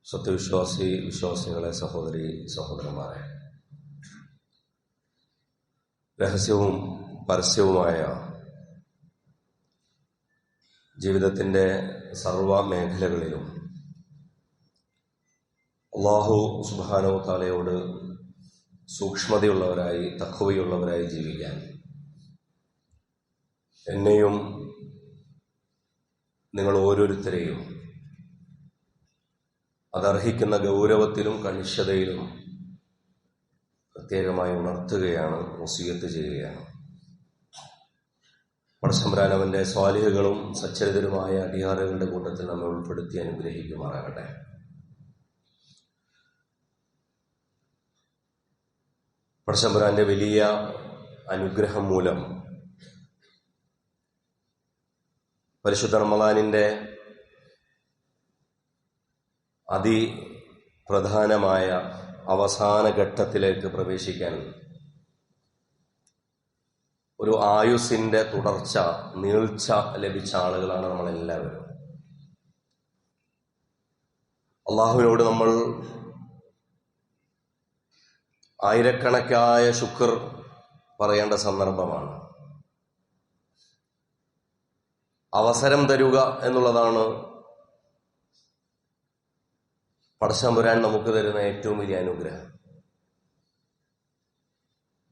വിശ്വാസികളെ സഹോദരി സഹോദരന്മാരെ, രഹസ്യവും പരസ്യവുമായ ജീവിതത്തിൻ്റെ സർവ മേഖലകളിലും അല്ലാഹു സുബ്ഹാനഹു തആലയോട് സൂക്ഷ്മതയുള്ളവരായി തഖ്വയുള്ളവരായി ജീവിക്കാൻ എന്നെയും നിങ്ങൾ ഓരോരുത്തരെയും അതർഹിക്കുന്ന ഗൗരവത്തിലും കണിശതയിലും പ്രത്യേകമായി ഉണർത്തുകയാണ്, വസിയത്ത് ചെയ്യുകയാണ്. പടച്ചതമ്പുരാൻ അവന്റെ സ്വാലിഹുകളും സച്ചരിതരുമായ അടിയാറുകളുടെ കൂട്ടത്തിൽ നമ്മെ ഉൾപ്പെടുത്തി അനുഗ്രഹിക്കുമാറാകട്ടെ. പടച്ചതമ്പുരാന്റെ വലിയ അനുഗ്രഹം മൂലം പരിശുദ്ധ റമളാനിന്റെ അതിപ്രധാനമായ അവസാന ഘട്ടത്തിലേക്ക് പ്രവേശിക്കാൻ ഒരു ആയുസ്സിന്റെ തുടർച്ച, നീൾച്ച ലഭിച്ച ആളുകളാണ് നമ്മളെല്ലാവരും. അള്ളാഹുവിനോട് നമ്മൾ ആയിരക്കണക്കായ ശുക്ർ പറയേണ്ട സന്ദർഭമാണ്. അവസരം തരുക എന്നുള്ളതാണ് പടച്ചതമ്പുരാൻ നമുക്ക് തരുന്ന ഏറ്റവും വലിയ അനുഗ്രഹം.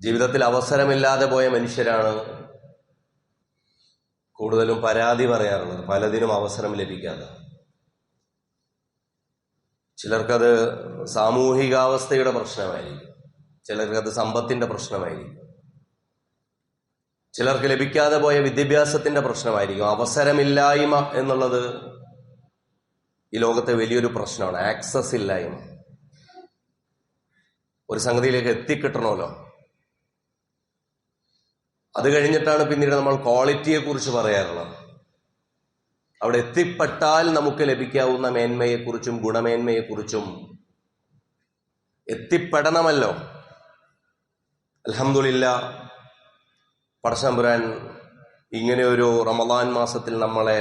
ജീവിതത്തിൽ അവസരമില്ലാതെ പോയ മനുഷ്യരാണ് കൂടുതലും പരാതി പറയാറുള്ളത്, പലതിനും അവസരം ലഭിക്കാതെ. ചിലർക്കത് സാമൂഹികാവസ്ഥയുടെ പ്രശ്നമായിരിക്കും, ചിലർക്കത് സമ്പത്തിന്റെ പ്രശ്നമായിരിക്കും, ചിലർക്ക് ലഭിക്കാതെ പോയ വിദ്യാഭ്യാസത്തിന്റെ പ്രശ്നമായിരിക്കും. അവസരമില്ലായ്മ എന്നുള്ളത് ഈ ലോകത്തെ വലിയൊരു പ്രശ്നമാണ്. ആക്സസ് ഇല്ലായ്മ. ഒരു സംഗതിയിലേക്ക് എത്തിക്കിട്ടണമല്ലോ, അത് കഴിഞ്ഞിട്ടാണ് പിന്നീട് നമ്മൾ ക്വാളിറ്റിയെ കുറിച്ച് പറയാറുള്ളത്. അവിടെ എത്തിപ്പെട്ടാൽ നമുക്ക് ലഭിക്കാവുന്ന മേന്മയെക്കുറിച്ചും ഗുണമേന്മയെക്കുറിച്ചും എത്തിപ്പെടണമല്ലോ. അൽഹംദുലില്ലാഹ്, പടച്ചതമ്പുരാൻ ഇങ്ങനെ ഒരു റമളാൻ മാസത്തിൽ നമ്മളെ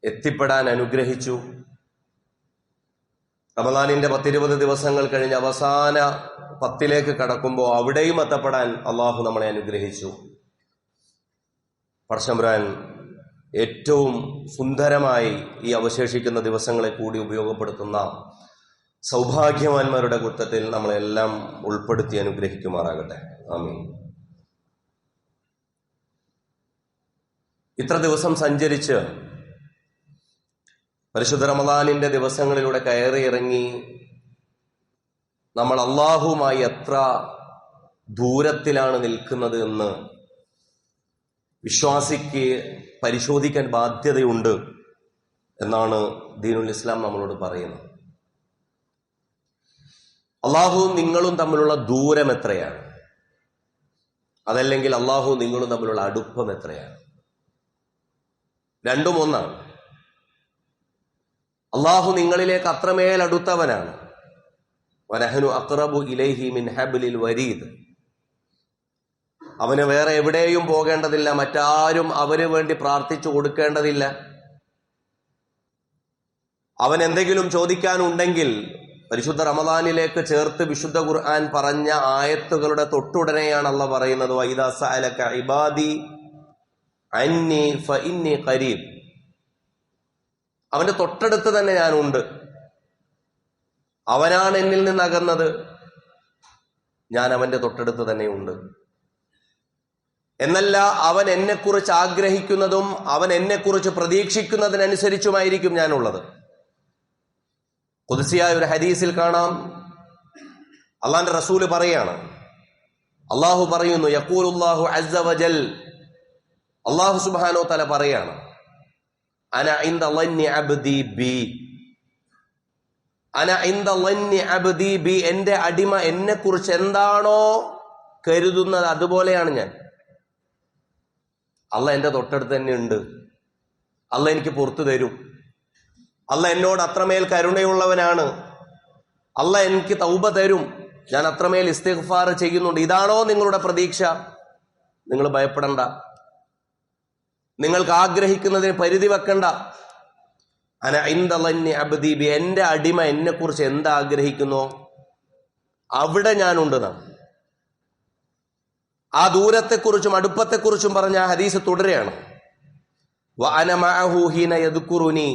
എത്തിപ്പെടാൻ അനുഗ്രഹിച്ചു. റമളാനിന്റെ 10-20 ദിവസങ്ങൾ കഴിഞ്ഞ് അവസാന 10ലേക്ക് കടക്കുമ്പോൾ അവിടെയും എത്തപ്പെടാൻ അള്ളാഹു നമ്മളെ അനുഗ്രഹിച്ചു. പടച്ചതമ്പുരാൻ ഏറ്റവും സുന്ദരമായി ഈ അവശേഷിക്കുന്ന ദിവസങ്ങളെ കൂടി ഉപയോഗപ്പെടുത്തുന്ന സൗഭാഗ്യവാന്മാരുടെ കൂട്ടത്തിൽ നമ്മളെല്ലാം ഉൾപ്പെടുത്തി അനുഗ്രഹിക്കുമാറാകട്ടെ. ആമീൻ. ഇത്ര ദിവസം സഞ്ചരിച്ച് പരിശുദ്ധ റമളാനിന്റെ ദിവസങ്ങളിലൂടെ കയറി ഇറങ്ങി നമ്മൾ അള്ളാഹുവുമായി എത്ര ദൂരത്തിലാണ് നിൽക്കുന്നത് എന്ന് വിശ്വാസിക്ക് പരിശോധിക്കാൻ ബാധ്യതയുണ്ട് എന്നാണ് ദീനുൽ ഇസ്ലാം നമ്മളോട് പറയുന്നത്. അള്ളാഹുവും നിങ്ങളും തമ്മിലുള്ള ദൂരം എത്രയാണ്, അതല്ലെങ്കിൽ അള്ളാഹു നിങ്ങളും തമ്മിലുള്ള അടുപ്പം എത്രയാണ്? രണ്ടും ഒന്നാണ്. അള്ളാഹു നിങ്ങളിലേക്ക് അത്രമേൽ അടുത്തവനാണ്. വനഹ്നു അഖ്റബു ഇലൈഹി മിൻ ഹബ്ലിൽ വരീദ്. അവന് വേറെ എവിടെയും പോകേണ്ടതില്ല, മറ്റാരും അവന് വേണ്ടി പ്രാർത്ഥിച്ചു കൊടുക്കേണ്ടതില്ല. അവൻ എന്തെങ്കിലും ചോദിക്കാനുണ്ടെങ്കിൽ പരിശുദ്ധ റമളാനിലേക്ക് ചേർത്ത് വിശുദ്ധ ഖുർആൻ പറഞ്ഞ ആയത്തുകളുടെ തൊട്ടുടനെയാണ് അള്ളാഹ് പറയുന്നത്, വഇദാ സഅലക ഇബാദി അന്നി ഫഇന്നി ഖരീബ്. അവന്റെ തൊട്ടടുത്ത് തന്നെ ഞാനുണ്ട്. അവനാണ് എന്നിൽ നിന്ന് അകന്നത്, ഞാൻ അവന്റെ തൊട്ടടുത്ത് തന്നെയുണ്ട്. എന്നല്ല, അവൻ എന്നെക്കുറിച്ച് ആഗ്രഹിക്കുന്നതും അവൻ എന്നെക്കുറിച്ച് പ്രതീക്ഷിക്കുന്നതിനനുസരിച്ചുമായിരിക്കും ഞാനുള്ളത്. ഖുദ്സിയായ ഒരു ഹദീസിൽ കാണാം, അള്ളാന്റെ റസൂല് പറയാണ്, അള്ളാഹു പറയുന്നു, യഖൂലുല്ലാഹു അസ്സ വജൽ, അള്ളാഹു സുബ്ഹാനഹു തആല പറയാണ്, അന ഇൻദ ളന്നി അബ്ദി ബി, അന ഇൻദ ളന്നി അബ്ദി ബി. എന്റെ അടിമ എന്നെ കുറിച്ച് എന്താണോ കരുതുന്നത് അതുപോലെയാണ് ഞാൻ. അള്ളാഹ് എന്റെ തൊട്ടടുത്ത് തന്നെ ഉണ്ട്. അള്ളാഹ് എനിക്ക് പുറത്തു തരും. അള്ളാഹ് എന്നോട് അത്രമേൽ കരുണയുള്ളവനാണ്. അള്ളാഹ് എനിക്ക് തൗബ തരും. ഞാൻ അത്രമേൽ ഇസ്തിഗ്ഫാർ ചെയ്യുന്നുണ്ട്. ഇതാണോ നിങ്ങളുടെ പ്രതീക്ഷ? നിങ്ങൾ ഭയപ്പെടണ്ട. നിങ്ങൾക്ക് ആഗ്രഹിക്കുന്നതിന് പരിധി വെക്കണ്ട. അന ഇൻദ ളന്നി അബ്ദി ബി, എൻ്റെ അടിമ എന്നെക്കുറിച്ച് എന്താഗ്രഹിക്കുന്നോ അവിടെ ഞാനുണ്ടെന്നാണ്. ആ ദൂരത്തെക്കുറിച്ചും അടുപ്പത്തെക്കുറിച്ചും പറഞ്ഞ ആ ഹദീസ് തുടരുകയാണ്. വ അന മഅഹു ഹീന യദ്കുറുനി,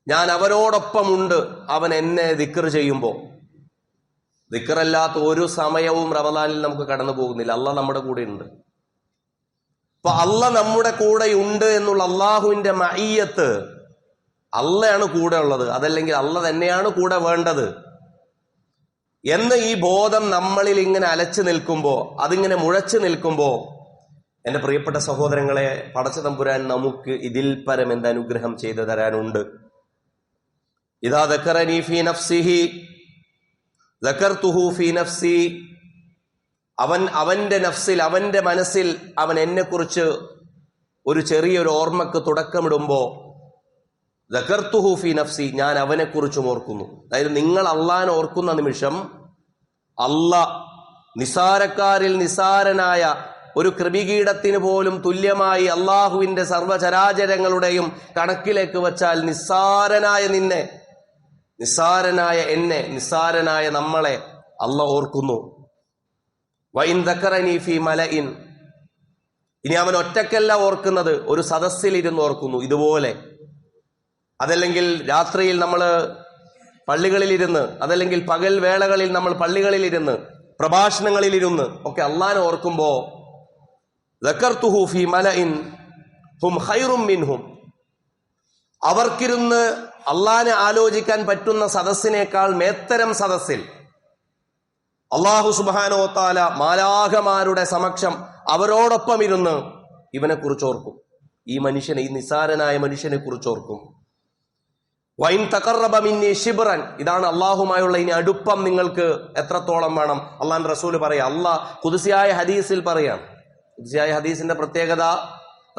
ഞാൻ അവനോടൊപ്പമുണ്ട് അവൻ എന്നെ ദിക്ർ ചെയ്യുമ്പോൾ. ദിക്റല്ലാത്ത ഒരു സമയവും റമദാനിൽ നമുക്ക് കടന്നു പോകുന്നില്ല. അള്ളാഹ് നമ്മുടെ കൂടെ ഉണ്ട്. അപ്പൊ അള്ളാഹ് നമ്മുടെ കൂടെ ഉണ്ട് എന്നുള്ള അള്ളാഹുവിന്റെ മഅയ്യത്ത്, അള്ളയാണ് കൂടെ ഉള്ളത്, അതല്ലെങ്കിൽ അള്ളാഹ് തന്നെയാണ് കൂടെ വേണ്ടത് എന്ന് ഈ ബോധം നമ്മളിൽ ഇങ്ങനെ അലച്ചു നിൽക്കുമ്പോ, അതിങ്ങനെ മുഴച്ചു നിൽക്കുമ്പോ, എന്റെ പ്രിയപ്പെട്ട സഹോദരങ്ങളെ, പടച്ച തമ്പുരാൻ നമുക്ക് ഇതിൽ പരം എന്ത് അനുഗ്രഹം ചെയ്തു തരാനുണ്ട്. ഇദാ ദക്കറനി ഫീ നഫ്സിഹി ദക്കർതുഹു ഫീ നഫ്സി, അവന്റെ നഫ്സിൽ, അവന്റെ മനസ്സിൽ അവൻ എന്നെക്കുറിച്ച് ഒരു ചെറിയൊരു ഓർമ്മക്ക് തുടക്കമിടുമ്പോ ദക്കർതുഹു ഫീ നഫ്സി, ഞാൻ അവനെക്കുറിച്ചും ഓർക്കുന്നു. അതായത് നിങ്ങൾ അള്ളാഹിനെ ഓർക്കുന്ന നിമിഷം അള്ളാഹ് നിസാരക്കാരിൽ നിസാരനായ ഒരു കൃമികീടത്തിന് പോലും തുല്യമായി അള്ളാഹുവിന്റെ സർവചരാചരങ്ങളുടെയും കണക്കിലേക്ക് വച്ചാൽ നിസ്സാരനായ നിന്നെ, നിസ്സാരനായ എന്നെ, നിസ്സാരനായ നമ്മളെ അള്ളാഹ് ഓർക്കുന്നു. വഇൻ ദക്കറനി ഫീ മലഇൻ, ഇനി അവൻ ഒറ്റക്കല്ല ഓർക്കുന്നത്, ഒരു സദസ്സിലിരുന്ന് ഓർക്കുന്നു ഇതുപോലെ. അതല്ലെങ്കിൽ രാത്രിയിൽ നമ്മൾ പള്ളികളിലിരുന്ന്, അതല്ലെങ്കിൽ പകൽ വേളകളിൽ നമ്മൾ പള്ളികളിലിരുന്ന് പ്രഭാഷണങ്ങളിലിരുന്ന് ഒക്കെ അള്ളാഹിനെ ഓർക്കുമ്പോ ദക്കർതുഹു ഫീ മലഇൻ ഹും ഖൈറും മിൻഹും, അവർക്കിരുന്ന് അള്ളാഹിനെ ആലോചിക്കാൻ പറ്റുന്ന സദസ്സിനേക്കാൾ മേത്തരം സദസ്സിൽ അള്ളാഹു സുബ്ഹാനഹു വ തആല മാലാഖമാരുടെ സമക്ഷം അവരോടൊപ്പം ഇരുന്ന് ഇവനെ കുറിച്ചോർക്കും. ഈ മനുഷ്യനെ, ഈ നിസാരനായ മനുഷ്യനെ കുറിച്ചോർക്കും. വൈൻ തഖറബ മിന്നി ശിബ്റൻ, ഇതാണ് അള്ളാഹുമായുള്ള ഇനി അടുപ്പം നിങ്ങൾക്ക് എത്രത്തോളം വേണം. അള്ളാഹുവിന്റെ റസൂല് പറയാം, അള്ളാഹ് ഖുദ്സിയായ ഹദീസിൽ പറയാം. ഖുദ്സിയായ ഹദീസിന്റെ പ്രത്യേകത,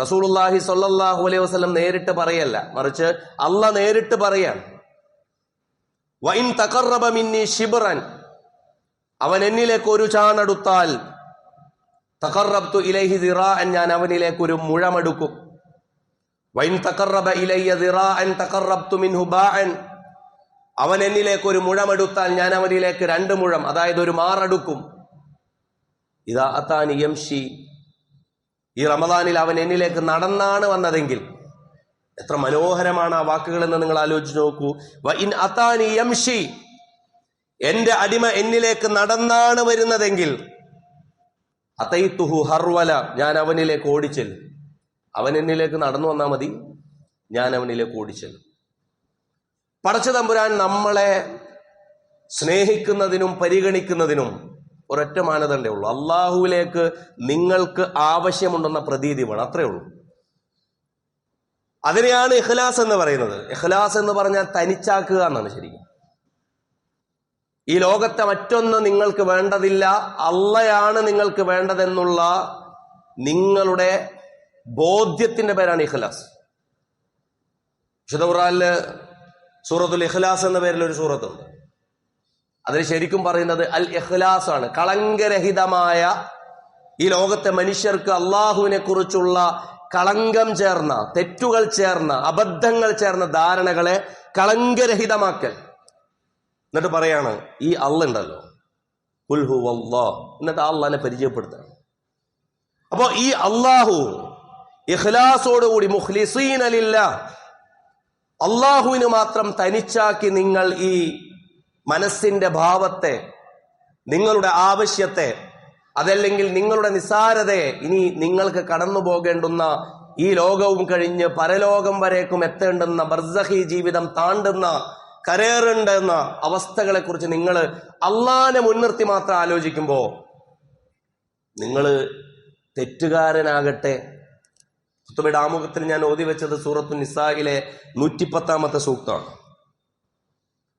റസൂലുള്ളാഹി സ്വല്ലല്ലാഹു അലൈഹി വസല്ലം നേരിട്ട് പറയല്ല, മറിച്ച് അള്ളാഹ് നേരിട്ട് പറയാണ്. വൈൻ തഖറബ മിന്നി ശിബ്റൻ, അവൻ എന്നിലേക്ക് ഒരു ചാണടുത്താൽ തഖറബ്തു ഇലൈഹി ദിറാഅൻ, ഞാൻ അവനിലേക്ക് ഒരു മുഴമെടുക്കും. വൈൻ തഖറബ ഇലയ്യ ദിറാഅൻ തഖറബ്തു മിൻഹു ബാഅൻ, അവൻ എന്നിലേക്ക് ഒരു മുഴമെടുത്താൽ ഞാൻ അവനിലേക്ക് 2 മുഴം, അതായത് ഒരു മാറെടുക്കും. ഇദാ അതാനി യംശി, ഈ റമദാനിൽ അവൻ എന്നിലേക്ക് നടന്നാണ് വന്നതെങ്കിൽ, എത്ര മനോഹരമാണ് ആ വാക്കുകൾ എന്ന് നിങ്ങൾ ആലോചിച്ച് നോക്കൂ. വഇൻ അതാനി യംശി, എന്റെ അടിമ എന്നിലേക്ക് നടന്നാണ് വരുന്നതെങ്കിൽ അതൈതുഹു ഹർവല, ഞാൻ അവനിലേക്ക് ഓടിച്ചെല്ലും. അവൻ എന്നിലേക്ക് നടന്നു വന്നാൽ മതി, ഞാൻ അവനിലേക്ക് ഓടിച്ചെല്ലും. പടച്ച തമ്പുരാൻ നമ്മളെ സ്നേഹിക്കുന്നതിനും പരിഗണിക്കുന്നതിനും ഒരൊറ്റ മാനദണ്ഡേ ഉള്ളൂ. അള്ളാഹുവിലേക്ക് നിങ്ങൾക്ക് ആവശ്യമുണ്ടെന്ന പ്രതീതി വേണം, അത്രേ ഉള്ളൂ. അതിനെയാണ് ഇഖ്ലാസ് എന്ന് പറയുന്നത്. ഇഖ്ലാസ് എന്ന് പറഞ്ഞാൽ തനിച്ചാക്കുക എന്നാണ് ശരിക്കും. ഈ ലോകത്തെ മറ്റൊന്ന് നിങ്ങൾക്ക് വേണ്ടതില്ല, അള്ളയാണ് നിങ്ങൾക്ക് വേണ്ടതെന്നുള്ള നിങ്ങളുടെ ബോധ്യത്തിന്റെ പേരാണ് ഇഖ്ലാസ്. വിശുദ്ധ ഖുർആനില് സൂറത്തുൽ ഇഖ്ലാസ് എന്ന പേരിൽ ഒരു സൂറത്തുണ്ട്. അതിന് ശരിക്കും പറയുന്നത് അൽ ഇഖ്ലാസ് ആണ്. കളങ്കരഹിതമായ, ഈ ലോകത്തെ മനുഷ്യർക്ക് അള്ളാഹുവിനെ കുറിച്ചുള്ള കളങ്കം ചേർന്ന, തെറ്റുകൾ ചേർന്ന, അബദ്ധങ്ങൾ ചേർന്ന ധാരണകളെ കളങ്കരഹിതമാക്കൽ. എന്നിട്ട് പറയാണ്, ഈ അള്ളയുണ്ടല്ലോ, ഖുൽ ഹുവല്ലാഹ്, എന്നിട്ട് ആ അള്ളാഹിനെ പരിചയപ്പെടുത്തണം. അപ്പോ ഈ അള്ളാഹു ഇഖ്ലാസോടുകൂടി മുഖ്ലിസീന ലില്ലാഹ്, അള്ളാഹുവിന് മാത്രം തനിച്ചാക്കി നിങ്ങൾ ഈ മനസ്സിന്റെ ഭാവത്തെ, നിങ്ങളുടെ ആവശ്യത്തെ, അതല്ലെങ്കിൽ നിങ്ങളുടെ നിസാരതയെ, ഇനി നിങ്ങൾക്ക് കടന്നു പോകേണ്ടുന്ന ഈ ലോകവും കഴിഞ്ഞ് പരലോകം വരേക്കും എത്തേണ്ടുന്ന ബർസഖി ജീവിതം താണ്ടുന്ന, കരേറുണ്ടെന്ന അവസ്ഥകളെ കുറിച്ച് നിങ്ങൾ അള്ളാഹിനെ മുൻനിർത്തി മാത്രം ആലോചിക്കുമ്പോൾ നിങ്ങൾ തെറ്റുകാരനാകട്ടെ. ഖുതുബയുടെ ആമുഖത്തിൽ ഞാൻ ഓതി വെച്ചത് സൂറത്തു നിസായിലെ 110-ാമത്തെ സൂക്തമാണ്.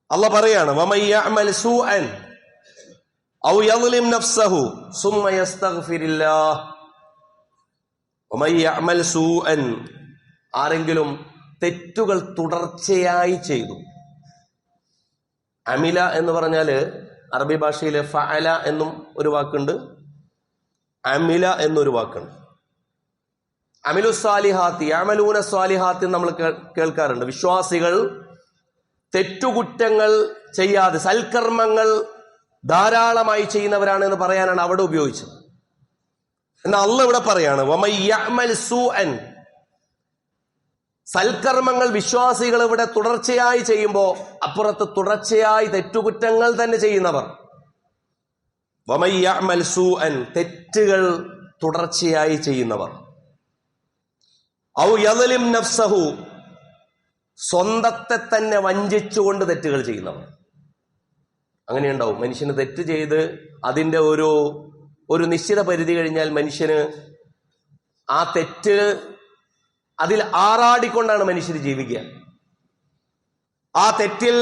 അള്ളാഹ് പറയാണ്, വമൻ യഅമൽ സൂഅൻ ഔ യദ്ലിം നഫ്സഹു സുമ്മ യസ്തഗ്ഫിരില്ലാഹ്. വമൻ യഅമൽ സൂഅൻ, ആരെങ്കിലും തെറ്റുകൾ തുടർച്ചയായി ചെയ്തു. അമില എന്ന് പറഞ്ഞാൽ അറബി ഭാഷയിൽ ഫഅല എന്നും ഒരു വാക്കുണ്ട്, അമില എന്നൊരു വാക്കുണ്ട്. അമിലുസ്സാലിഹാത്തി യഅമലൂന സ്വാലിഹാത്തി നമ്മൾ കേൾക്കാറുണ്ട്. വിശ്വാസികൾ തെറ്റുകുറ്റങ്ങൾ ചെയ്യാതെ സൽക്കർമ്മങ്ങൾ ധാരാളമായി ചെയ്യുന്നവരാണ് എന്ന് പറയാനാണ് അവിടെ ഉപയോഗിച്ചത്. എന്നാൽ അള്ളാഹ് ഇവിടെ പറയാണ് വമൻ യഅമൽ സൂഅൻ, സൽക്കർമ്മങ്ങൾ വിശ്വാസികൾ ഇവിടെ തുടർച്ചയായി ചെയ്യുമ്പോൾ അപ്പുറത്ത് തുടർച്ചയായി തെറ്റുകുറ്റങ്ങൾ തന്നെ ചെയ്യുന്നവർ. വമൻ യഅമൽ സൂഅൻ, തെറ്റുകൾ തുടർച്ചയായി ചെയ്യുന്നവർ. ഔ യദ്ലിം നഫ്സഹു, സ്വന്തത്തെ തന്നെ വഞ്ചിച്ചുകൊണ്ട് തെറ്റുകൾ ചെയ്യുന്നവർ. അങ്ങനെയുണ്ടാവും. മനുഷ്യന് തെറ്റ് ചെയ്ത് അതിൻ്റെ ഒരു നിശ്ചിത പരിധി കഴിഞ്ഞാൽ മനുഷ്യന് ആ തെറ്റ് അതിൽ ആറാടിക്കൊണ്ടാണ് മനുഷ്യർ ജീവിക്കുക. ആ തെറ്റിൽ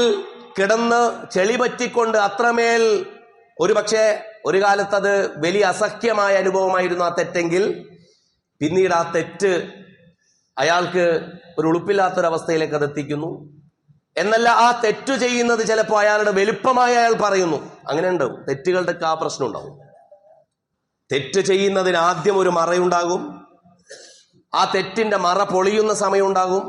കിടന്ന് ചെളി പറ്റിക്കൊണ്ട് അത്രമേൽ, ഒരു പക്ഷേ ഒരു കാലത്ത് അത് വലിയ അസഹ്യമായ അനുഭവമായിരുന്നു ആ തെറ്റെങ്കിൽ, പിന്നീട് ആ തെറ്റ് അയാൾക്ക് ഒരു ഉളുപ്പില്ലാത്തൊരവസ്ഥയിലേക്ക് അത് എത്തിക്കുന്നു. എന്നല്ല, ആ തെറ്റു ചെയ്യുന്നത് ചിലപ്പോൾ അയാളുടെ വലുപ്പമായി അയാൾ പറയുന്നു. അങ്ങനെ ഉണ്ടാവും. തെറ്റുകളുടെ ആ പ്രശ്നം ഉണ്ടാവും. തെറ്റ് ചെയ്യുന്നതിന് ആദ്യം ഒരു മറയുണ്ടാകും. ആ തെറ്റിന്റെ മറ പൊളിയുന്ന സമയമുണ്ടാകും.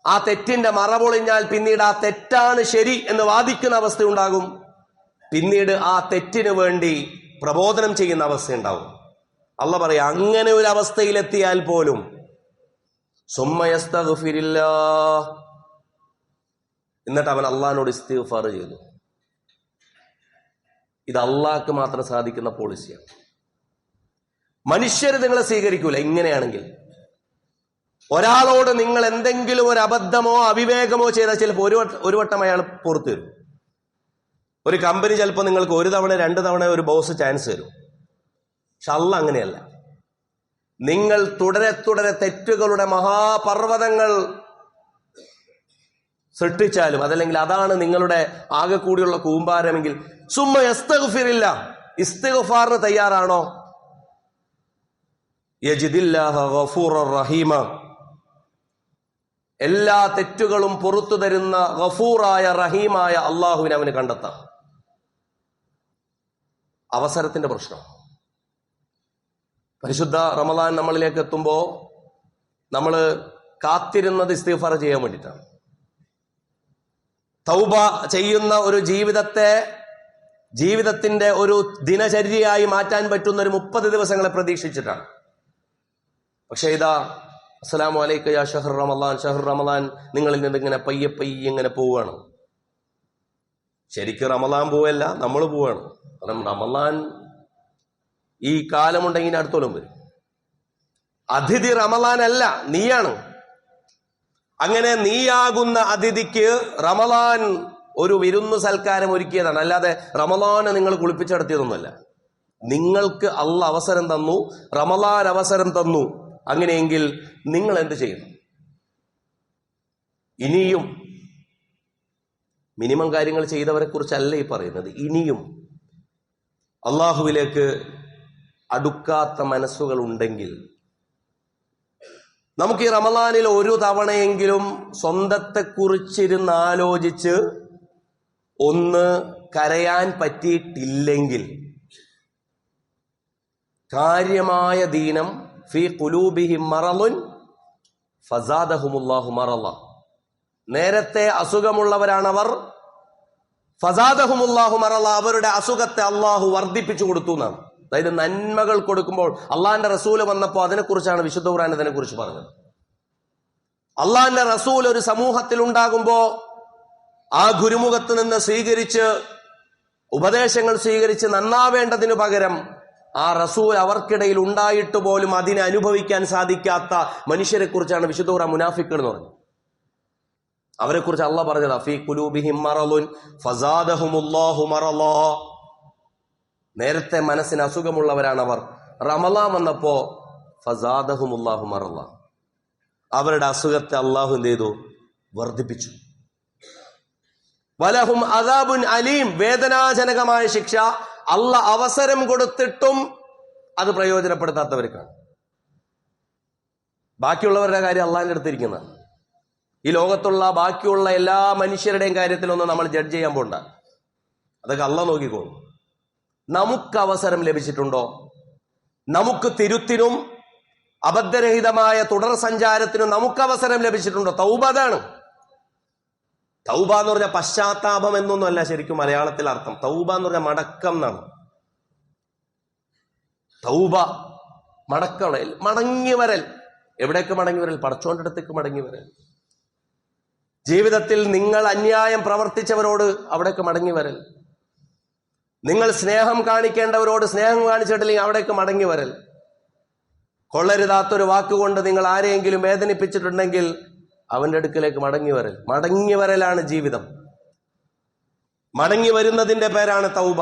ആ തെറ്റിന്റെ മറ പൊളിഞ്ഞാൽ പിന്നീട് ആ തെറ്റാണ് ശരി എന്ന് വാദിക്കുന്ന അവസ്ഥയുണ്ടാകും. പിന്നീട് ആ തെറ്റിന് വേണ്ടി പ്രബോധനം ചെയ്യുന്ന അവസ്ഥയുണ്ടാകും. അള്ളാഹ് പറയാ, അങ്ങനെ ഒരു അവസ്ഥയിലെത്തിയാൽ പോലും സുമ്മ യസ്തഗ്ഫിരില്ലാഹ്, എന്നിട്ട് അവൻ അള്ളാഹിനോട് ഇസ്തിഗ്ഫാർ ചെയ്തു. ഇത് അള്ളാഹ്ക്ക് മാത്രം സാധിക്കുന്ന പോളിസിയാണ്. മനുഷ്യർ നിങ്ങളെ സ്വീകരിക്കൂല. ഇങ്ങനെയാണെങ്കിൽ ഒരാളോട് നിങ്ങൾ എന്തെങ്കിലും ഒരു അബദ്ധമോ അവിവേകമോ ചെയ്താൽ ചിലപ്പോൾ ഒരു വട്ടം അയാൾ പുറത്തു തരും. ഒരു കമ്പനി ചിലപ്പോൾ നിങ്ങൾക്ക് 1 തവണ 2 തവണ ഒരു ബോസ് ചാൻസ് തരും. പക്ഷെ അള്ളാഹ് അങ്ങനെയല്ല. നിങ്ങൾ തുടരെ തെറ്റുകളുടെ മഹാപർവ്വതങ്ങൾ സൃഷ്ടിച്ചാലും, അതല്ലെങ്കിൽ അതാണ് നിങ്ങളുടെ ആകെ കൂടിയുള്ള കൂമ്പാരമെങ്കിൽ സുമ്മ യസ്തഗ്ഫിറില്ല, ഇസ്തിഗ്ഫാറിന് തയ്യാറാണോ? യജിദില്ലാഹ ഗഫൂറർ റഹീമ, എല്ലാ തെറ്റുകളും പുറത്തു തരുന്ന ഗഫൂറായ റഹീമായ അള്ളാഹുവിനെ അവന് കണ്ടെത്താം. അവസരത്തിന്റെ പ്രശ്നം. പരിശുദ്ധ റമദാൻ നമ്മളിലേക്ക് എത്തുമ്പോൾ നമ്മൾ കാത്തിരുന്നത് ഇസ്തിഗ്ഫാർ ചെയ്യാൻ വേണ്ടിയിട്ടാണ്. തൗബ ചെയ്യുന്ന ഒരു ജീവിതത്തിന്റെ ഒരു ദിനചര്യയായി മാറ്റാൻ പറ്റുന്ന ഒരു 30 ദിവസങ്ങളെ പ്രതീക്ഷിച്ചിട്ടാണ്. പക്ഷേ ഇതാ അസ്സലാമു അലൈക യാ ഷഹ്ർ റമദാൻ, ഷഹ്ർ റമദാൻ നിങ്ങളിൽ നിന്ന് ഇങ്ങനെ പയ്യെ ഇങ്ങനെ പോവുകയാണ്. ശരിക്കും റമദാൻ പോവല്ല, നമ്മൾ പോവുകയാണ്. കാരണം റമദാൻ ഈ കാലമുണ്ടെങ്കിൽ അടുത്തോളം വരും. അതിഥി റമദാൻ അല്ല, നീയാണ്. അങ്ങനെ നീയാകുന്ന അതിഥിക്ക് റമദാൻ ഒരു വിരുന്നു സൽക്കാരം ഒരുക്കിയതാണ്. അല്ലാതെ റമദാനെ നിങ്ങൾ കുളിപ്പിച്ചടത്തിയതൊന്നുമല്ല. നിങ്ങൾക്ക് അള്ളാഹ് അവസരം തന്നു, റമദാൻ അവസരം തന്നു. അങ്ങനെയെങ്കിൽ നിങ്ങൾ എന്ത് ചെയ്യണം? ഇനിയും മിനിമം കാര്യങ്ങൾ ചെയ്തവരെ കുറിച്ചല്ല ഈ പറയുന്നത്. ഇനിയും അള്ളാഹുവിലേക്ക് അടുക്കാത്ത മനസ്സുകൾ ഉണ്ടെങ്കിൽ നമുക്ക് ഈ റമദാനിൽ ഒരു തവണയെങ്കിലും സ്വന്തത്തെക്കുറിച്ചിരുന്ന് ആലോചിച്ച് ഒന്ന് കരയാൻ പറ്റിയിട്ടില്ലെങ്കിൽ കാര്യമായ ദീനം ഫീ ഖുലൂബിഹിം മറളുൻ ഫസാദഹുമുല്ലാഹു മറള, നേരത്തെ അസുഖമുള്ളവരാണവർ. ഫസാദഹുമുല്ലാഹു മറള, അവരുടെ അസുഖത്തെ അള്ളാഹു വർദ്ധിപ്പിച്ചു കൊടുത്തു എന്നാണ്. അതായത് നന്മകൾ കൊടുക്കുമ്പോൾ അള്ളാഹിന്റെ റസൂല് വന്നപ്പോൾ അതിനെക്കുറിച്ചാണ് വിശുദ്ധ ഖുർആൻ ഇതിനെക്കുറിച്ച് പറഞ്ഞത്. അള്ളാഹിന്റെ റസൂൽ ഒരു സമൂഹത്തിൽ ഉണ്ടാകുമ്പോ ആ ഗുരുമുഖത്ത് നിന്ന് സ്വീകരിച്ച് ഉപദേശങ്ങൾ സ്വീകരിച്ച് നന്നാവേണ്ടതിനു പകരം ആ റസൂൽ അവർക്കിടയിൽ ഉണ്ടായിട്ട് പോലും അതിനെ അനുഭവിക്കാൻ സാധിക്കാത്ത മനുഷ്യരെ കുറിച്ചാണ് വിശുദ്ധ ഖുർആൻ മുനാഫിക്കുകൾ എന്ന് പറഞ്ഞത്. അവരെ കുറിച്ച് അള്ളാഹ് പറഞ്ഞത് ഫീ ഖുലൂബിഹിം മറളുൻ ഫസാദഹുമുല്ലാഹു മറള, നേരത്തെ മനസ്സിന് അസുഖമുള്ളവരാണവർ. റമളാൻ വന്നപ്പോ ഫസാദഹുമുല്ലാഹു മറള, അവരുടെ അസുഖത്തെ അള്ളാഹു എന്ത് ചെയ്തു? വർദ്ധിപ്പിച്ചു. വലഹും അദാബുൻ അലീം, വേദനാജനകമായ ശിക്ഷ അള്ളാഹ് അവസരം കൊടുത്തിട്ടും അത് പ്രയോജനപ്പെടുത്താത്തവർക്കാണ്. ബാക്കിയുള്ളവരുടെ കാര്യം അള്ളാഹിന്റെ അടുത്തിരിക്കുന്നതാണ്. ഈ ലോകത്തുള്ള ബാക്കിയുള്ള എല്ലാ മനുഷ്യരുടെയും കാര്യത്തിലൊന്നും നമ്മൾ ജഡ്ജ് ചെയ്യാൻ പോണ്ട. അതൊക്കെ അള്ളാഹ് നോക്കിക്കോളും. നമുക്ക് അവസരം ലഭിച്ചിട്ടുണ്ടോ? നമുക്ക് തിരുത്തിനും അബദ്ധരഹിതമായ തുടർ സഞ്ചാരത്തിന് നമുക്ക് അവസരം ലഭിച്ചിട്ടുണ്ടോ? തൗബ അതാണ്. തൗബ എന്ന് പറഞ്ഞാൽ പശ്ചാത്താപം എന്നൊന്നുമല്ല ശരിക്കും മലയാളത്തിൽ അർത്ഥം. തൗബ എന്ന് പറഞ്ഞാൽ മടക്കം എന്നാണ്. തൗബ മടക്കം, മടങ്ങി വരൽ. എവിടേക്ക് മടങ്ങി വരൽ? പടച്ചോന്റെ അടുത്തേക്ക് മടങ്ങി വരൽ. ജീവിതത്തിൽ നിങ്ങൾ അന്യായം പ്രവർത്തിച്ചവരോട് അവിടേക്ക് മടങ്ങി വരൽ. നിങ്ങൾ സ്നേഹം കാണിക്കേണ്ടവരോട് സ്നേഹം കാണിച്ചിട്ടില്ലെങ്കിൽ അവിടേക്ക് മടങ്ങി വരൽ. കൊള്ളരുതാത്തൊരു വാക്കുകൊണ്ട് നിങ്ങൾ ആരെയെങ്കിലും വേദനിപ്പിച്ചിട്ടുണ്ടെങ്കിൽ അവന്റെ അടുക്കലേക്ക് മടങ്ങി വരൽ. മടങ്ങി വരലാണ് ജീവിതം. മടങ്ങി വരുന്നതിന്റെ പേരാണ് തൗബ.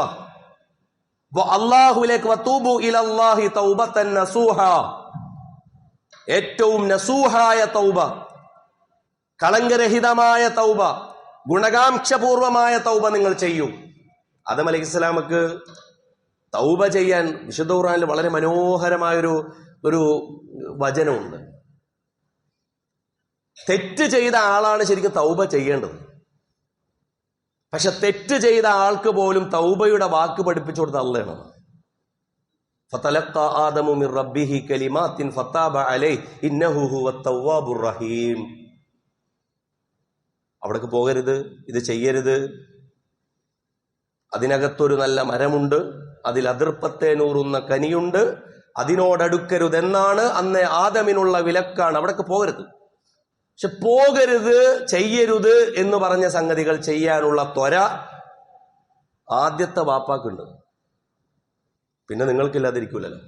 അപ്പോ അള്ളാഹുവിലേക്ക് വതൂബു ഇലല്ലാഹി തൗബതൻ നസൂഹ, ഏറ്റവും നസൂഹായ തൗബ, കളങ്കരഹിതമായ തൗബ, ഗുണകാംക്ഷപൂർവമായ തൗബ നിങ്ങൾ ചെയ്യൂ. ആദം അലൈഹിസ്സലാമക്ക് തൗബ ചെയ്യാൻ വിശുദ്ധ ഖുർആനിൽ വളരെ മനോഹരമായൊരു വചനമുണ്ട്. തെറ്റ് ചെയ്ത ആളാണ് ശരിക്കും തൗബ ചെയ്യേണ്ടത്. പക്ഷെ തെറ്റ് ചെയ്ത ആൾക്ക് പോലും തൗബയുടെ വാക്ക് പഠിപ്പിച്ചു കൊടുത്ത അള്ളയാണ്. ഫതലഖാ ആദമു മിർ റബ്ബിഹി കലിമാത്തിൻ ഫതാബ അലൈഹി ഇന്നഹു ഹുവത് തവ്വാബുർ റഹീം. അവിടേക്ക് പോകരുത്, ഇത് ചെയ്യരുത്, അതിനകത്തൊരു നല്ല മരമുണ്ട്, അതിൽ അതിർപ്പത്തേനൂറുന്ന കനിയുണ്ട്, അതിനോടടുക്കരുതെന്നാണ് അന്ന് ആദമിനുള്ള വിലക്കാണ്. അവിടേക്ക് പോകരുത്. പക്ഷെ പോകരുത്, ചെയ്യരുത് എന്ന് പറഞ്ഞ സംഗതികൾ ചെയ്യാനുള്ള ത്വര ആദ്യത്തെ വാപ്പാക്കുണ്ട്. പിന്നെ നിങ്ങൾക്കില്ലാതിരിക്കൂലല്ലോ.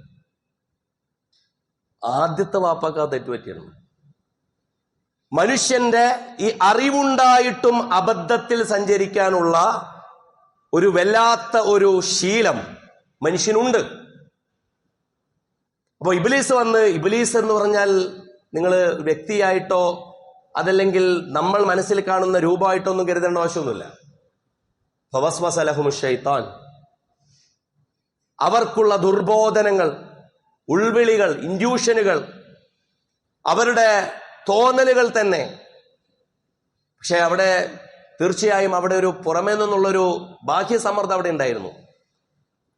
ആദ്യത്തെ വാപ്പാക്ക് ആ തെറ്റുപറ്റിയാണ്. മനുഷ്യന്റെ ഈ അറിവുണ്ടായിട്ടും അബദ്ധത്തിൽ സഞ്ചരിക്കാനുള്ള ഒരു വല്ലാത്ത ഒരു ശീലം മനുഷ്യനുണ്ട്. അപ്പൊ ഇബ്ലീസ് ഇബ്ലീസ് എന്ന് പറഞ്ഞാൽ നിങ്ങൾ വ്യക്തിയായിട്ടോ അതല്ലെങ്കിൽ നമ്മൾ മനസ്സിൽ കാണുന്ന രൂപമായിട്ടോ ഒന്നും കരുതേണ്ട ആവശ്യമൊന്നുമില്ല. ഫവസ്വസ ലഹുമു ശൈത്താൻ, അവർക്കുള്ള ദുർബോധനങ്ങൾ, ഉൾവിളികൾ, ഇൻഡ്യൂഷനുകൾ, അവരുടെ തോന്നലുകൾ തന്നെ. പക്ഷെ അവിടെ തീർച്ചയായും അവിടെ ഒരു പുറമേ നിന്നുള്ളൊരു ബാഹ്യ സമ്മർദ്ദം അവിടെ ഉണ്ടായിരുന്നു.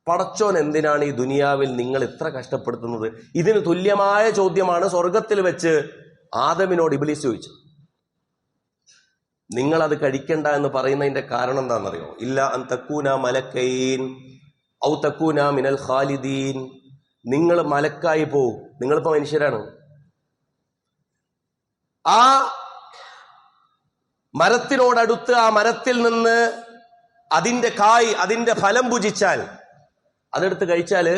പടച്ചോൻ എന്തിനാണ് ഈ ദുനിയാവിൽ നിങ്ങൾ ഇത്ര കഷ്ടപ്പെടുത്തുന്നത്? ഇതിന് തുല്യമായ ചോദ്യമാണ് സ്വർഗത്തിൽ വെച്ച് ആദമിനോട് ഇബ്ലീസ് ചോദിച്ചത്. നിങ്ങൾ അത് കഴിക്കണ്ട എന്ന് പറയുന്നതിന്റെ കാരണം എന്താണെന്നറിയോ? ഇല്ല അൻ തക്കൂന മലക്കൈൻ ഔ തക്കൂന മിനൽ ഖാലിദീൻ. നിങ്ങൾ മലക്കായി പോവും, നിങ്ങളിപ്പോ മനുഷ്യരാണ്. ആ മരത്തിനോടടുത്ത് ആ മരത്തിൽ നിന്ന് അതിന്റെ കായ്, അതിന്റെ ഫലം ഭുജിച്ചാൽ, അതെടുത്ത് കഴിച്ചാല്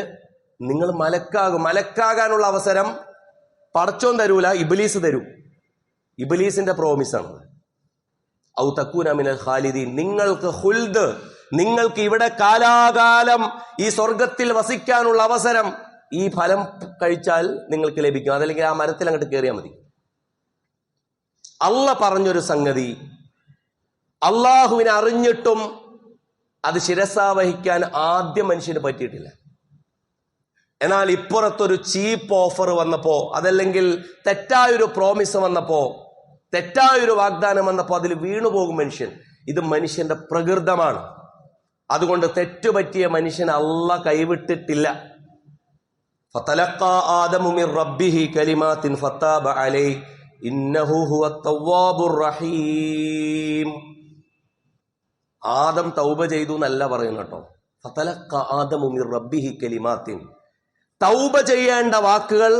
നിങ്ങൾ മലക്കാകും. മലക്കാകാനുള്ള അവസരം പടച്ചോൻ തരൂല, ഇബ്ലീസ് തരും. ഇബ്ലീസിന്റെ പ്രോമിസാണ്. ഔ തക്കൂന മിനൽ ഖാലിദീൻ, നിങ്ങൾക്ക് ഖുൽദ്, നിങ്ങൾക്ക് ഇവിടെ കാലാകാലം ഈ സ്വർഗത്തിൽ വസിക്കാനുള്ള അവസരം ഈ ഫലം കഴിച്ചാൽ നിങ്ങൾക്ക് ലഭിക്കും. അതല്ലെങ്കിൽ ആ മരത്തിൽ അങ്ങോട്ട് കയറിയാൽ മതി. അള്ള പറഞ്ഞൊരു സംഗതി അള്ളാഹുവിനെ അറിഞ്ഞിട്ടും അത് ശിരസാവഹിക്കാൻ ആദ്യം മനുഷ്യന് പറ്റിയിട്ടില്ല. എന്നാൽ ഇപ്പുറത്തൊരു ചീപ്പ് ഓഫർ വന്നപ്പോ, അതല്ലെങ്കിൽ തെറ്റായൊരു പ്രോമിസ് വന്നപ്പോ, തെറ്റായൊരു വാഗ്ദാനം വന്നപ്പോ അതിൽ വീണുപോകും മനുഷ്യൻ. ഇത് മനുഷ്യന്റെ പ്രകൃതമാണ്. അതുകൊണ്ട് തെറ്റുപറ്റിയ മനുഷ്യൻ അള്ള കൈവിട്ടിട്ടില്ല. ഫതലഖാ ആദമു മിർ റബ്ബിഹി കലിമാത്തിൻ ഫതാബ അലൈഹി ഇന്നഹു ഹുവത് തവ്വാബുർ റഹീം. ആദം തൗബ ചെയ്തു എന്നല്ല പറയുന്നു കേട്ടോ. ഫതലഖാ ആദമു മിർ റബ്ബിഹി കലിമാത്തിൻ, തൗബ ചെയ്യേണ്ട വാക്കുകൾ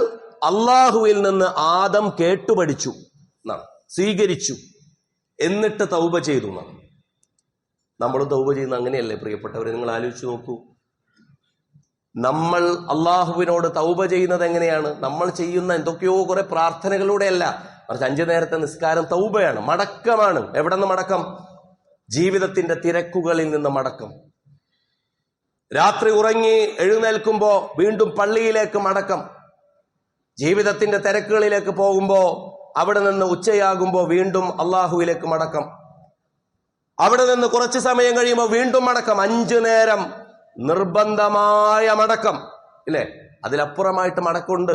അള്ളാഹുവിൽ നിന്ന് ആദം കേട്ടുപഠിച്ചു, സ്വീകരിച്ചു, എന്നിട്ട് തൗബ ചെയ്തു. നമ്മൾ തൗബ ചെയ്യുന്ന അങ്ങനെയല്ലേ പ്രിയപ്പെട്ടവരെ? നിങ്ങൾ ആലോചിച്ച് നോക്കൂ. നമ്മൾ അള്ളാഹുവിനോട് തൗബ ചെയ്യുന്നത് എങ്ങനെയാണ്? നമ്മൾ ചെയ്യുന്ന എന്തൊക്കെയോ കുറെ പ്രാർത്ഥനകളിലൂടെയല്ല, മറിച്ച് 5 നേരത്തെ നിസ്കാരം തൗബയാണ്, മടക്കമാണ്. എവിടെ നിന്ന് മടക്കം? ജീവിതത്തിന്റെ തിരക്കുകളിൽ നിന്ന് മടക്കം. രാത്രി ഉറങ്ങി എഴുന്നേൽക്കുമ്പോ വീണ്ടും പള്ളിയിലേക്ക് മടക്കം. ജീവിതത്തിന്റെ തിരക്കുകളിലേക്ക് പോകുമ്പോ അവിടെ നിന്ന് ഉച്ചയാകുമ്പോ വീണ്ടും അള്ളാഹുവിലേക്ക് മടക്കം. അവിടെ നിന്ന് കുറച്ച് സമയം കഴിയുമ്പോൾ വീണ്ടും മടക്കം. 5 നേരം നിർബന്ധമായ മടക്കം, ഇല്ലേ? അതിലപ്പുറമായിട്ട് മടക്കമുണ്ട്.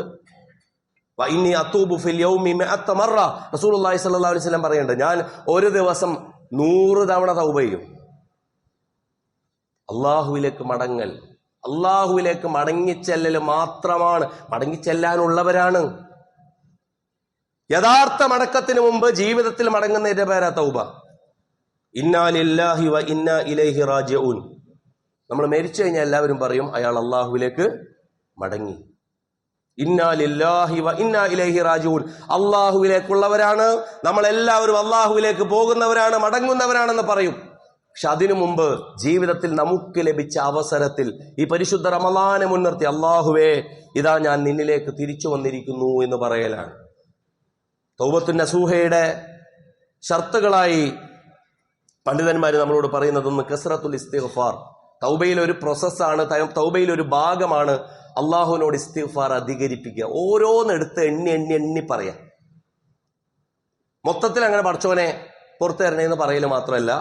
വഇന്നി അതൂബു ഫിൽ യൗമി 100 മറ. റസൂലുള്ളാഹി സ്വല്ലല്ലാഹു അലൈഹി വസല്ലം പറയുന്നുണ്ട്, ഞാൻ ഒരു ദിവസം 100 തവണ തൗബ ചെയ്യും. അള്ളാഹുവിലേക്ക് മടങ്ങൽ അള്ളാഹുവിലേക്ക് മടങ്ങിച്ചെല്ലൽ മാത്രമാണ്, മടങ്ങിച്ചെല്ലാനുള്ളവരാണ്. യഥാർത്ഥ മടക്കത്തിന് മുമ്പ് ജീവിതത്തിൽ മടങ്ങുന്നതിന്റെ പേരാ തൗബ. ഇന്നാ ലില്ലാഹി വ ഇന്നാ ഇലൈഹി റാജിഊൻ. നമ്മൾ മരിച്ചു കഴിഞ്ഞാൽ എല്ലാവരും പറയും അയാൾ അള്ളാഹുവിലേക്ക് മടങ്ങി. ഇന്നാ ലില്ലാഹി വ ഇന്നാ ഇലൈഹി റാജിഊൻ. അള്ളാഹുവിലേക്കുള്ളവരാണ് നമ്മളെല്ലാവരും, അള്ളാഹുവിലേക്ക് പോകുന്നവരാണ്, മടങ്ങുന്നവരാണെന്ന് പറയും. പക്ഷെ അതിനു മുമ്പ് ജീവിതത്തിൽ നമുക്ക് ലഭിച്ച അവസരത്തിൽ ഈ പരിശുദ്ധ റമളാനെ മുൻനിർത്തി അള്ളാഹുവേ ഇതാ ഞാൻ നിന്നിലേക്ക് തിരിച്ചു വന്നിരിക്കുന്നു എന്ന് പറയലാണ്. തൗബത്തുൻ നസൂഹയുടെ ഷർത്തുകളായി പണ്ഡിതന്മാർ നമ്മളോട് പറയുന്നതൊന്ന് കസ്റത്തുൽ ഇസ്തിഗ്ഫാർ. തൗബയിൽ ഒരു പ്രോസസ്സാണ്, തൗബയിൽ ഒരു ഭാഗമാണ് അള്ളാഹുവിനോട് ഇസ്തിഗ്ഫാർ അധികരിപ്പിക്കുക. ഓരോന്നെടുത്ത് എണ്ണി എണ്ണി എണ്ണി പറയാം. മൊത്തത്തിൽ അങ്ങനെ പടച്ചോനെ പുറത്തു തരണേന്ന് പറയല് മാത്രമല്ല,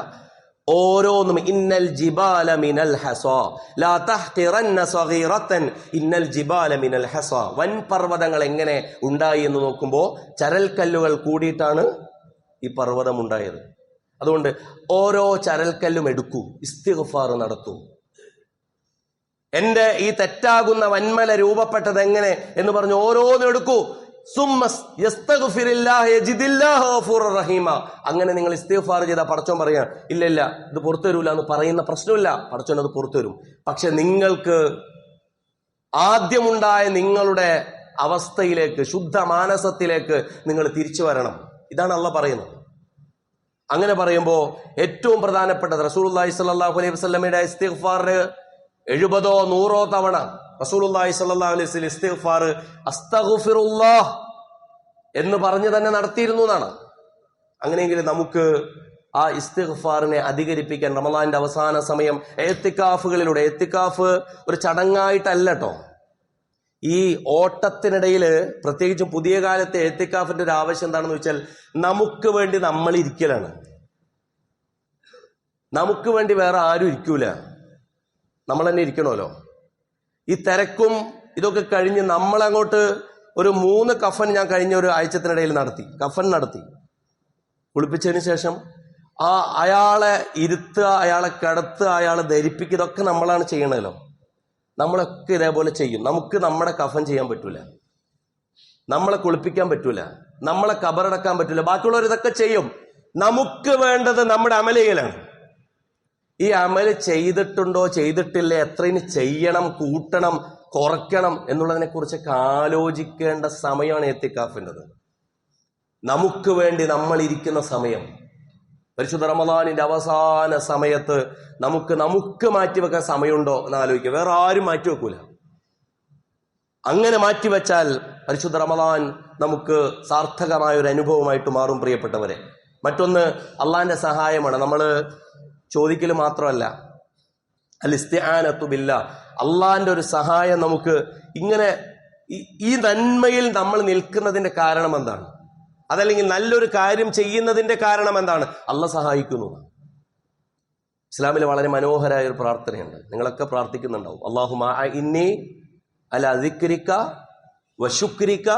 ഓരോന്നും ഇന്നൽ ജിബാല മിനൽ ഹസാ ലാ തഹ്ഖിറന്ന സഗീറതൻ ഇന്നൽ ജിബാല മിനൽ ഹസാ. വൻ പർവ്വതങ്ങൾ എങ്ങനെ ഉണ്ടായി എന്ന് നോക്കുമ്പോൾ ചരൽക്കല്ലുകൾ കൂടിയിട്ടാണ് ഈ പർവ്വതം ഉണ്ടായത്. അതുകൊണ്ട് ഓരോ ചരൽക്കല്ലും എടുക്കൂ, ഇസ്തിഗ്ഫാർ നടത്തൂ. എന്റെ ഈ തെറ്റാകുന്ന വന്മല രൂപപ്പെട്ടത് എങ്ങനെ എന്ന് പറഞ്ഞ് ഓരോന്നും എടുക്കൂ. അങ്ങനെ നിങ്ങൾ ഇസ്തിഗ്ഫാർ ചെയ്താൽ പടച്ചോൻ പറയാ ഇല്ല ഇല്ല ഇത് പുറത്തു തരൂല എന്ന് പറയുന്ന പ്രശ്നമില്ല, പടച്ചോൻ അത് പുറത്തു തരും. പക്ഷെ നിങ്ങൾക്ക് ആദ്യമുണ്ടായ നിങ്ങളുടെ അവസ്ഥയിലേക്ക്, ശുദ്ധ മാനസത്തിലേക്ക് നിങ്ങൾ തിരിച്ചു വരണം. ഇതാണ് അള്ളാഹ് പറയുന്നത്. അങ്ങനെ പറയുമ്പോ ഏറ്റവും പ്രധാനപ്പെട്ടത് റസൂലുള്ളാഹി സ്വല്ലല്ലാഹു അലൈഹി വസല്ലമയുടെ ഇസ്തിഗ്ഫാർ 70 100 തവണ റസൂലുള്ളാഹി സ്വല്ലല്ലാഹു അലൈഹി വസല്ലം ഇസ്തിഗ്ഫാർ അസ്തഗ്ഫിറുല്ലാഹ് എന്ന് പറഞ്ഞു തന്നെ നടത്തിയിരുന്നു എന്നാണ്. അങ്ങനെയെങ്കിൽ നമുക്ക് ആ ഇസ്തിഗ്ഫാറിനെ അധികരിപ്പിക്കാൻ റമളാന്റെ അവസാന സമയം എത്തിക്കാഫുകളിലൂടെ, എത്തിക്കാഫ് ഒരു ചടങ്ങായിട്ടല്ല കേട്ടോ, ഈ ഓട്ടത്തിനിടയിൽ പ്രത്യേകിച്ചും പുതിയ കാലത്തെ എത്തിക്കാഫിന്റെ ഒരു ആവശ്യം എന്താണെന്ന് വെച്ചാൽ നമുക്ക് വേണ്ടി നമ്മൾ ഇരിക്കലാണ്. നമുക്ക് വേണ്ടി വേറെ ആരും ഇരിക്കൂല, നമ്മൾ തന്നെ ഇരിക്കണമല്ലോ. ഈ തിരക്കും ഇതൊക്കെ കഴിഞ്ഞ് നമ്മളങ്ങോട്ട് ഒരു 3 കഫൻ ഞാൻ കഴിഞ്ഞ ഒരു ആഴ്ചത്തിനിടയിൽ കഫൻ നടത്തി. കുളിപ്പിച്ചതിന് ശേഷം അയാളെ ഇരുത്തുക, അയാളെ കിടത്തുക, അയാളെ ധരിപ്പിക്കുക, ഇതൊക്കെ നമ്മളാണ് ചെയ്യണമല്ലോ. നമ്മളൊക്കെ ഇതേപോലെ ചെയ്യും. നമുക്ക് നമ്മുടെ കഫൻ ചെയ്യാൻ പറ്റൂല, നമ്മളെ കുളിപ്പിക്കാൻ പറ്റൂല, നമ്മളെ കബറടക്കാൻ പറ്റൂല. ബാക്കിയുള്ളവർ ഇതൊക്കെ ചെയ്യും. നമുക്ക് വേണ്ടത് നമ്മുടെ അമലുകളാണ്. ഈ അമല് ചെയ്തിട്ടുണ്ടോ ചെയ്തിട്ടില്ല, എത്രയിന് ചെയ്യണം, കൂട്ടണം, കുറയ്ക്കണം എന്നുള്ളതിനെ കുറിച്ചൊക്കെ ആലോചിക്കേണ്ട സമയമാണ് എത്തിക്കാഫിൻ്റെത്. നമുക്ക് വേണ്ടി നമ്മൾ ഇരിക്കുന്ന സമയം, പരിശുദ്ധ റമളാനിന്റെ അവസാന സമയത്ത് നമുക്ക് മാറ്റിവെക്കാൻ സമയമുണ്ടോ എന്ന് ആലോചിക്കുക. വേറെ ആരും മാറ്റിവെക്കൂല. അങ്ങനെ മാറ്റിവെച്ചാൽ പരിശുദ്ധ റമളാൻ നമുക്ക് സാർത്ഥകമായ ഒരു അനുഭവമായിട്ട് മാറും. പ്രിയപ്പെട്ടവരെ, മറ്റൊന്ന് അള്ളാന്റെ സഹായമാണ്. നമ്മൾ ചോദിക്കൽ മാത്രമല്ല, അൽ ഇസ്തിആനത്തു ബില്ലാഹ്, അള്ളാന്റെ ഒരു സഹായം നമുക്ക് ഇങ്ങനെ ഈ നന്മയിൽ നമ്മൾ നിൽക്കുന്നതിന്റെ കാരണം എന്താണ്? അതല്ലെങ്കിൽ നല്ലൊരു കാര്യം ചെയ്യുന്നതിന്റെ കാരണം എന്താണ്? അള്ളാഹ് സഹായിക്കുന്നു. ഇസ്ലാമിൽ വളരെ മനോഹരമായ ഒരു പ്രാർത്ഥനയുണ്ട്, നിങ്ങളൊക്കെ പ്രാർത്ഥിക്കുന്നുണ്ടാവും. അല്ലാഹുമ്മ അഇന്നി അലാ ദിക്രിക വശുക്രിക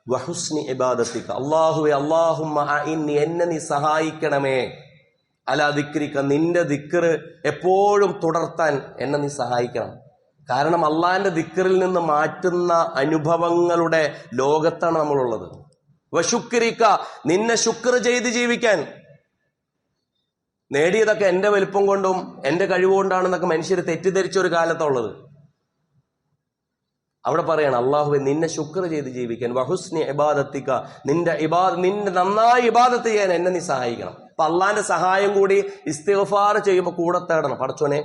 വഹുസ്നി ഇബാദത്തിക. അല്ലാഹുവേ, അല്ലാഹുമ്മ അഇന്നി, എന്നെ നീ സഹായിക്കണമേ, അലാ ദിക്രിക, നിന്റെ ദിക്ർ എപ്പോഴും തുടർത്താൻ എന്നെ നീ സഹായിക്കണം. കാരണം അള്ളാന്റെ ദിക്റിൽ നിന്ന് മാറ്റുന്ന അനുഭവങ്ങളുടെ ലോകത്താണ് നമ്മളുള്ളത്. വശുക്രിക, നിന്നെ ശുക്ർ ചെയ്ത് ജീവിക്കാൻ. നേടിയതൊക്കെ എന്റെ വലിപ്പം കൊണ്ടും എന്റെ കഴിവുകൊണ്ടാണെന്നൊക്കെ മനുഷ്യർ തെറ്റിദ്ധരിച്ച ഒരു കാലത്തുള്ളത്. അവിടെ പറയണം അള്ളാഹുവെ, നിന്നെ ശുക്ർ ചെയ്ത് ജീവിക്കാൻ. വഹുസ്നി ഇബാദത്തിക, നിന്റെ നന്നായി ഇബാദത്ത് ചെയ്യാൻ എന്നെ നീ സഹായിക്കണം. അപ്പൊ അള്ളാന്റെ സഹായം കൂടി ഇസ്തിഗ്ഫാർ ചെയ്യുമ്പോൾ കൂടെ തേടണം. പടച്ചോനെ,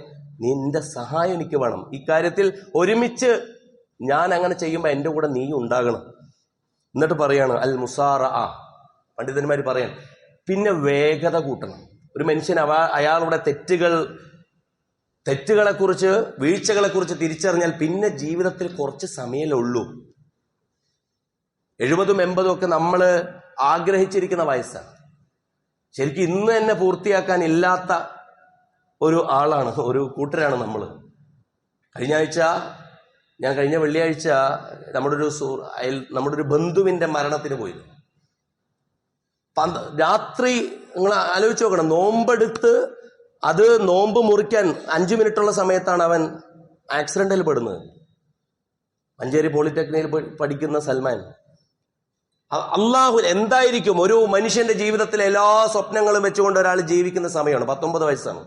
നിന്റെ സഹായം എനിക്ക് വേണം. ഇക്കാര്യത്തിൽ ഒരുമിച്ച് ഞാൻ അങ്ങനെ ചെയ്യുമ്പോൾ എന്റെ കൂടെ നീ ഉണ്ടാകണം. എന്നിട്ട് പറയാണ് അൽ മുസാറഅ, പണ്ഡിതന്മാർ പറയാൻ, പിന്നെ വേഗത കൂട്ടണം. ഒരു മനുഷ്യൻ അയാളുടെ തെറ്റുകളെക്കുറിച്ച്, വീഴ്ചകളെക്കുറിച്ച് തിരിച്ചറിഞ്ഞാൽ പിന്നെ ജീവിതത്തിൽ കുറച്ച് സമയമേ ഉള്ളൂ. 70 80 ഒക്കെ നമ്മൾ ആഗ്രഹിച്ചിരിക്കുന്ന വയസ്സാണ്. ശരിക്കും ഇന്ന് തന്നെ പൂർത്തിയാക്കാൻ ഇല്ലാത്ത ഒരു ആളാണ്, ഒരു കൂട്ടരാണ് നമ്മൾ. കഴിഞ്ഞ വെള്ളിയാഴ്ച നമ്മുടെ ഒരു ബന്ധുവിന്റെ മരണത്തിന് പോയിരുന്നു. രാത്രി നിങ്ങൾ ആലോചിച്ച് നോക്കണം, നോമ്പെടുത്ത് അത് നോമ്പ് മുറിക്കാൻ 5 മിനിറ്റുള്ള സമയത്താണ് അവൻ ആക്സിഡന്റിൽ പെടുന്നത്. മഞ്ചേരി പോളിടെക്നിക്കിൽ പഠിക്കുന്ന സൽമാൻ. അള്ളാഹു എന്തായിരിക്കും ഒരു മനുഷ്യന്റെ ജീവിതത്തിലെ എല്ലാ സ്വപ്നങ്ങളും വെച്ചുകൊണ്ട് ഒരാൾ ജീവിക്കുന്ന സമയമാണ്. 19 വയസ്സാണ്.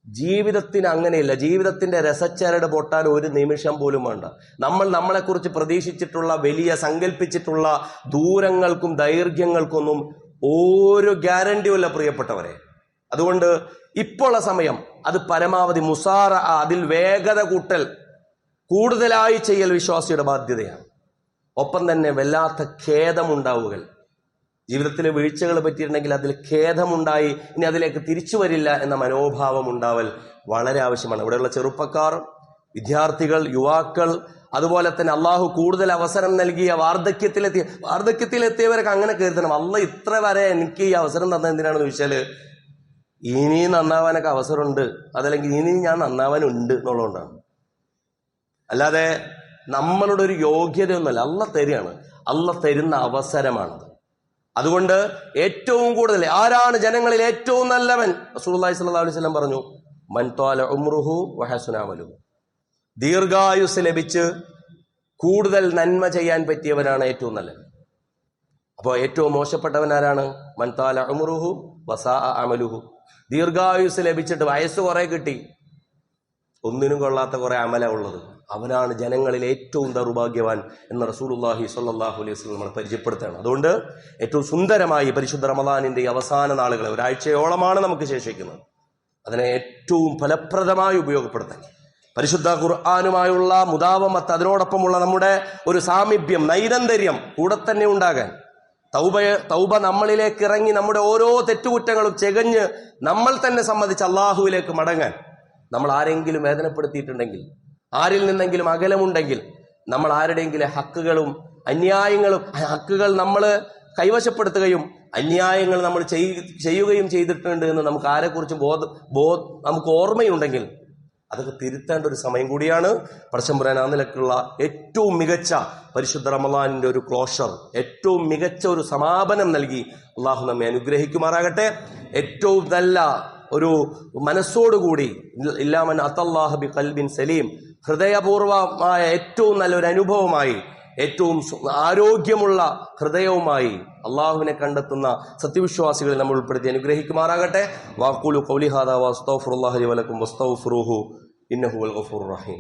ജീവിതത്തിന് അങ്ങനെയില്ല. ജീവിതത്തിന്റെ രസച്ചരട് പൊട്ടാൻ ഒരു നിമിഷം പോലും വേണ്ട. നമ്മൾ നമ്മളെക്കുറിച്ച് പ്രതീക്ഷിച്ചിട്ടുള്ള വലിയ സങ്കല്പിച്ചിട്ടുള്ള ദൂരങ്ങൾക്കും ദൈർഘ്യങ്ങൾക്കൊന്നും ഒരു ഗ്യാരണ്ടിയുമില്ല പ്രിയപ്പെട്ടവരെ. അതുകൊണ്ട് ഇപ്പോഴുള്ള സമയം അത് പരമാവധി മുസാറ, അതിൽ വേഗത കൂട്ടൽ, കൂടുതലായി ചെയ്യൽ വിശ്വാസിയുടെ ബാധ്യതയാണ്. ഒപ്പം തന്നെ വല്ലാത്ത ഖേദമുണ്ടാവുക. ജീവിതത്തിലെ വീഴ്ചകൾ പറ്റിയിട്ടുണ്ടെങ്കിൽ അതിൽ ഖേദമുണ്ടായി ഇനി അതിലേക്ക് തിരിച്ചു വരില്ല എന്ന മനോഭാവം ഉണ്ടാവൽ വളരെ ആവശ്യമാണ്. ഇവിടെയുള്ള ചെറുപ്പക്കാർ, വിദ്യാർത്ഥികൾ, യുവാക്കൾ, അതുപോലെ തന്നെ അള്ളാഹു കൂടുതൽ അവസരം നൽകിയ വാർദ്ധക്യത്തിലെത്തിയവരൊക്കെ അങ്ങനെ കരുതണം, അല്ല ഇത്ര വരെ എനിക്ക് ഈ അവസരം തന്ന എന്തിനാണെന്ന് ചോദിച്ചാൽ ഇനി നന്നാവാനൊക്കെ അവസരമുണ്ട്, അതല്ലെങ്കിൽ ഇനി ഞാൻ നന്നാവാനുണ്ട് എന്നുള്ളതുകൊണ്ടാണ്. അല്ലാതെ നമ്മളുടെ ഒരു യോഗ്യതയൊന്നുമല്ല, അല്ല തരികയാണ്, അല്ല തരുന്ന അവസരമാണത്. അതുകൊണ്ട് ഏറ്റവും കൂടുതൽ ആരാണ് ജനങ്ങളിൽ ഏറ്റവും നല്ലവൻ? റസൂലുള്ളാഹി സ്വല്ലല്ലാഹു അലൈഹി വസല്ലം പറഞ്ഞു, മൻ ത്വാല ഉംറുഹു വഹസുന അമലുഹു. ദീർഘായുസ് ലഭിച്ച് കൂടുതൽ നന്മ ചെയ്യാൻ പറ്റിയവനാണ് ഏറ്റവും നല്ലവൻ. അപ്പോൾ ഏറ്റവും മോശപ്പെട്ടവൻ ആരാണ്? മൻ ത്വാല ഉംറുഹു വസാഅ അമലുഹു. ദീർഘായുസ് ലഭിച്ചിട്ട് വയസ്സ് കുറെ കിട്ടി, ഒന്നിനും കൊള്ളാത്ത കുറെ അമല ഉള്ളത്, അവനാണ് ജനങ്ങളിൽ ഏറ്റവും ദൗർഭാഗ്യവാൻ എന്ന് റസൂലുള്ളാഹി സ്വല്ലല്ലാഹു അലൈഹി വസല്ലം നമ്മളെ പരിചയപ്പെടുത്തുകയാണ്. അതുകൊണ്ട് ഏറ്റവും സുന്ദരമായി പരിശുദ്ധ റമദാനിന്റെ അവസാന നാളുകളെ, ഒരാഴ്ചയോളമാണ് നമുക്ക് ശേഷിക്കുന്നത്, അതിനെ ഏറ്റവും ഫലപ്രദമായി ഉപയോഗപ്പെടുത്താൻ പരിശുദ്ധ ഖുർആനുമായുള്ള മുദാവമത്ത്, അതിനോടൊപ്പമുള്ള നമ്മുടെ ഒരു സാമീപ്യം, നൈരന്തര്യം കൂടെ തന്നെ ഉണ്ടാകാൻ, തൗബ നമ്മളിലേക്ക് ഇറങ്ങി നമ്മുടെ ഓരോ തെറ്റുകുറ്റങ്ങളും ചെകഞ്ഞ് നമ്മൾ തന്നെ സമ്മതിച്ച് അള്ളാഹുവിലേക്ക് മടങ്ങാൻ, നമ്മൾ ആരെങ്കിലും വേദനപ്പെടുത്തിയിട്ടുണ്ടെങ്കിൽ, ആരിൽ നിന്നെങ്കിലും അകലമുണ്ടെങ്കിൽ, നമ്മൾ ആരുടെയെങ്കിലും ഹക്കുകളും അന്യായങ്ങളും, ഹക്കുകൾ നമ്മൾ കൈവശപ്പെടുത്തുകയും അന്യായങ്ങൾ നമ്മൾ ചെയ്യുകയും ചെയ്തിട്ടുണ്ട് എന്ന് നമുക്ക് ആരെക്കുറിച്ചും നമുക്ക് ഓർമ്മയുണ്ടെങ്കിൽ അതൊക്കെ തിരുത്തേണ്ട ഒരു സമയം കൂടിയാണ്. പടച്ചമ്പുരാൻ ആ നിലക്കുള്ള ഏറ്റവും മികച്ച പരിശുദ്ധ റമളാനിന്റെ ഒരു ക്ലോഷർ, ഏറ്റവും മികച്ച ഒരു സമാപനം നൽകി അള്ളാഹു നമ്മെ അനുഗ്രഹിക്കുമാറാകട്ടെ. ഏറ്റവും നല്ല ഒരു മനസ്സോടുകൂടി, ഇല്ലാമൻ അത്തല്ലാഹ ബി ഖൽബിൻ സലീം, ഹൃദയപൂർവമായ ഏറ്റവും നല്ലൊരു അനുഭവമായി, ഏറ്റവും ആരോഗ്യമുള്ള ഹൃദയവുമായി അള്ളാഹുവിനെ കണ്ടെത്തുന്ന സത്യവിശ്വാസികളെ നമ്മൾ ഉൾപ്പെടുത്തി അനുഗ്രഹിക്കുമാറാകട്ടെ. വാഖൂലു ഖൗലി ഹാദാ വസ്തഗ്ഫിറുല്ലാഹ ലി വലക്കും വസ്തഗ്ഫിറൂഹു ഇന്നഹു വൽ ഗഫൂറുർ റഹീം.